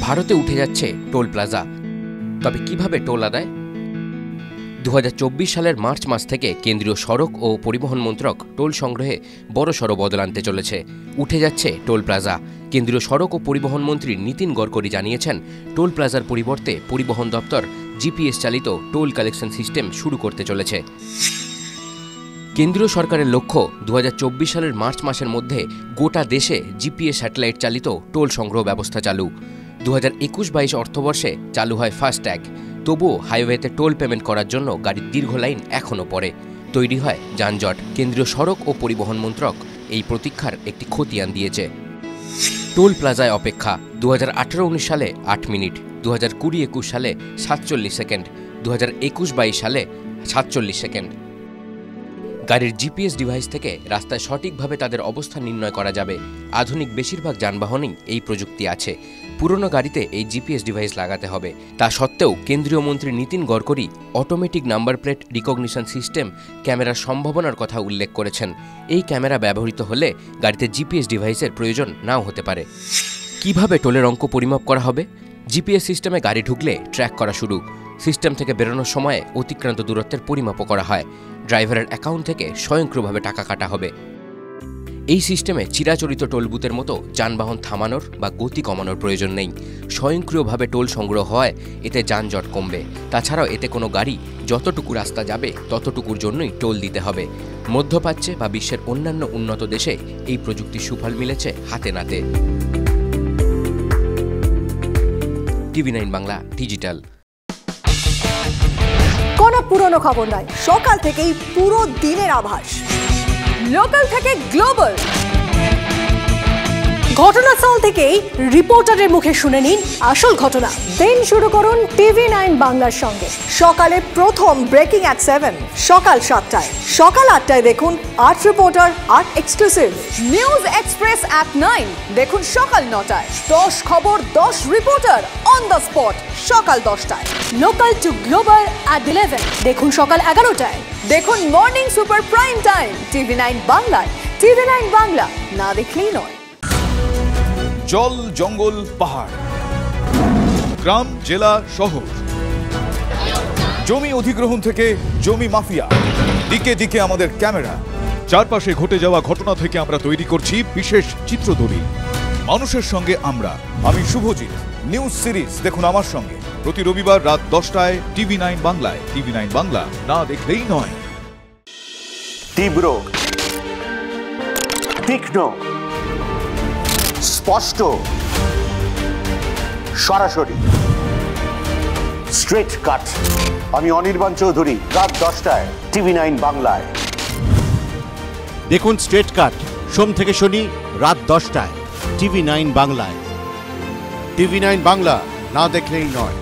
ভারতে উঠে যাচ্ছে টোল প্লাজা। তবে কিভাবে টোল আদায়? 2024 সালের মার্চ মাস থেকে কেন্দ্রীয় সড়ক ও পরিবহন মন্ত্রক টোল সংগ্রহে বড়সড় বদল আনতে চলেছে। উঠে যাচ্ছে টোল প্লাজা। কেন্দ্রীয় সড়ক ও পরিবহন মন্ত্রী নীতিন গডকরি জানিয়েছেন, টোল প্লাজার পরিবর্তে পরিবহন দপ্তর জিপিএস চালিত টোল কালেকশন সিস্টেম শুরু করতে চলেছে। কেন্দ্রীয় সরকারের লক্ষ্য 2024 সালের মার্চ মাসের মধ্যে গোটা দেশে জিপিএস স্যাটেলাইট চালিত টোল সংগ্রহ ব্যবস্থা চালু। 2021-22 অর্থবর্ষে চালু হয় ফাস্ট্যাগ। তবুও হাইওয়েতে টোল পেমেন্ট করার জন্য গাড়ির দীর্ঘ লাইন এখনও পড়ে। তৈরি হয় যানজট। কেন্দ্রীয় সড়ক ও পরিবহন মন্ত্রক এই প্রতীক্ষার একটি খতিয়ান দিয়েছে। টোল প্লাজায় অপেক্ষা 2018-19 সালে 8 মিনিট, 2020-21 সালে 47 সেকেন্ড, 2021-22 সালে 47 সেকেন্ড। গাড়ির জিপিএস ডিভাইস থেকে রাস্তায় সঠিকভাবে তাদের অবস্থান নির্ণয় করা যাবে। আধুনিক বেশিরভাগ যানবাহনেই এই প্রযুক্তি আছে। পুরনো গাড়িতে এই জিপিএস ডিভাইস লাগাতে হবে। তা সত্ত্বেও কেন্দ্রীয় মন্ত্রী Nitin Gadkari automatic number plate recognition system ক্যামেরার সম্ভাবনার কথা উল্লেখ করেছেন। এই ক্যামেরা ব্যবহৃত হলে গাড়িতে জিপিএস ডিভাইসের প্রয়োজন নাও হতে পারে। কিভাবে টোলের অঙ্ক পরিমাপ করা হবে? জিপিএস সিস্টেমে গাড়ি ঢুকলে ট্র্যাক করা শুরু। সিস্টেম থেকে বেরোনোর সময়ে অতিক্রান্ত দূরত্বের পরিমাপও করা হয়। ড্রাইভারের অ্যাকাউন্ট থেকে স্বয়ংক্রিয়ভাবে টাকা কাটা হবে। এই সিস্টেমে চিরাচরিত টোল বুথের মতো যানবাহন থামানোর বা গতি কমানোর প্রয়োজন নেই। স্বয়ংক্রিয়ভাবে টোল সংগ্রহ হয়, এতে যানজট কমবে। তাছাড়াও এতে কোনো গাড়ি যতটুকু রাস্তা যাবে ততটুকুর জন্যই টোল দিতে হবে। মধ্যপ্রাচ্যে বা বিশ্বের অন্যান্য উন্নত দেশে এই প্রযুক্তির সুফল মিলেছে হাতে নাতে। টিভি9 বাংলা ডিজিটাল। কোনো পুরনো খবর নয়, সকাল থেকেই পুরো দিনের আভাস। লোকাল থেকে গ্লোবাল, ঘটনাস্থল থেকেই রিপোর্টারের মুখে শুনে নিন আসল ঘটনা। দিন শুরু করুন টিভি9 বাংলার সঙ্গে। সকালে প্রথম ব্রেকিং অ্যাট 7, সকাল 7টায়, সকাল 8টায় দেখুন art reporter, art exclusive. News express at 9 দেখুন সকাল 9টায়। 10 খবর 10 রিপোর্টার অন দ্য স্পট সকাল 10টায়। লোকাল টু গ্লোবাল অ্যাট 11 দেখুন সকাল 11টায়। দেখুন মর্নিং সুপার প্রাইম টাইম টিভি9 বাংলায়। টিভি9 বাংলা, না দেখলেই নয়। জল, জঙ্গল, পাহাড়, গ্রাম, জেলা, শহর, জমি অধিগ্রহণ থেকে জমি মাফিয়া, দিকে দিকে আমাদের ক্যামেরা। চারপাশে ঘটে যাওয়া ঘটনা থেকে আমরা তৈরি করছি বিশেষ চিত্রদলিল। মানুষের সঙ্গে আমি শুভজিৎ। নিউজ সিরিজ দেখুন আমার সঙ্গে প্রতি রবিবার রাত 10টায় টিভি9 বাংলায়। টিভি9 বাংলা, না দেখলেই নয়। তীব্র, তীক্ষ্ণ, স্পষ্ট, সরাসরি, স্ট্রেট কাট। আমি অনির্বাণ চৌধুরী, রাত 10টায় টিভি9 বাংলায়। দেখুন স্ট্রেট কাট সোম থেকে শনি রাত 10টায় টিভি9 বাংলায়। টিভি9 বাংলা, না দেখলেই নয়।